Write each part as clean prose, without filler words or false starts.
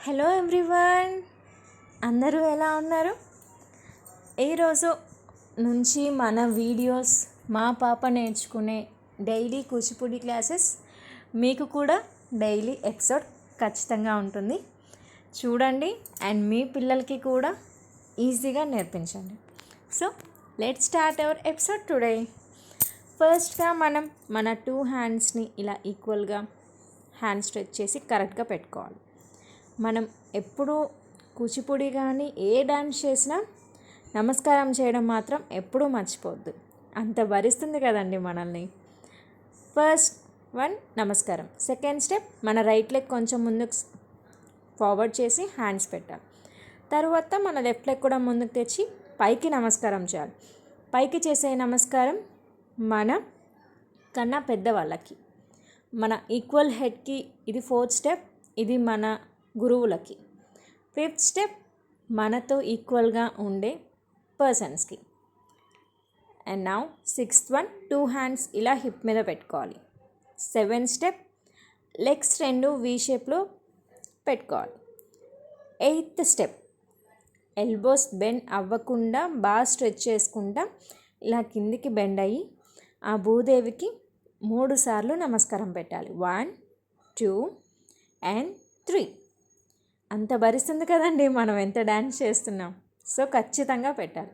Hello everyone, అందరూ ఎలా ఉన్నారు? ఈరోజు నుంచి మన వీడియోస్ మా పాప నేర్చుకునే డైలీ కూచిపూడి క్లాసెస్ మీకు కూడా డైలీ ఎపిసోడ్ ఖచ్చితంగా ఉంటుంది. చూడండి అండ్ మీ పిల్లలకి కూడా ఈజీగా నేర్పించండి. So let's start our episode today. ఫస్ట్గా మనం మన 2 హ్యాండ్స్ని ఇలా ఈక్వల్గా హ్యాండ్ స్ట్రెచ్ చేసి కరెక్ట్గా పెట్టుకోవాలి. మనం ఎప్పుడు కూచిపూడి కానీ ఏ డాన్స్ చేసినా నమస్కారం చేయడం మాత్రం ఎప్పుడూ మర్చిపోవద్దు. అంత భరిస్తుంది కదండి మనల్ని. ఫస్ట్ వన్ నమస్కారం. సెకండ్ స్టెప్ మన రైట్ లెగ్ కొంచెం ముందుకు ఫార్వర్డ్ చేసి హ్యాండ్స్ పెట్టాలి. తర్వాత మన లెఫ్ట్ లెగ్ కూడా ముందుకు తెచ్చి పైకి నమస్కారం చేయాలి. పైకి చేసే నమస్కారం మన కన్నా పెద్దవాళ్ళకి, మన ఈక్వల్ హెడ్కి ఇది 4th స్టెప్. ఇది మన గురువులకి. 5th స్టెప్ మనతో ఈక్వల్గా ఉండే పర్సన్స్కి. And now 6th one 2 hands ఇలా హిప్ మీద పెట్టుకోవాలి. 7th స్టెప్ లెగ్స్ 2 వీ షేప్లో పెట్టుకోవాలి. 8th స్టెప్ ఎల్బోస్ బెండ్ అవ్వకుండా బాగా స్ట్రెచ్ చేసుకుంటా ఇలా కిందికి బెండ్ అయ్యి ఆ భూదేవికి 3 సార్లు నమస్కారం పెట్టాలి. 1 2 and 3. అంత భరిస్తుంది కదండి మనం ఎంత డ్యాన్స్ చేస్తున్నాం. సో ఖచ్చితంగా పెట్టాలి.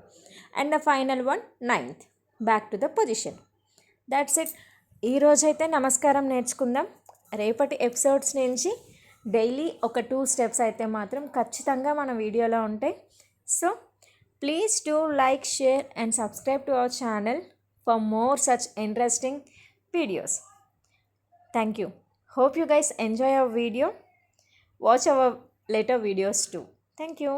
And the final one 9th back to the position. That's it. ఈరోజైతే నమస్కారం నేర్చుకుందాం. రేపటి ఎపిసోడ్స్ నుంచి డైలీ ఒక 2 స్టెప్స్ అయితే మాత్రం ఖచ్చితంగా మన వీడియోలో ఉంటాయి. So please do like, share and subscribe to our channel for more such interesting videos. Thank you. Hope you guys enjoy our video. Watch our later videos too. Thank you.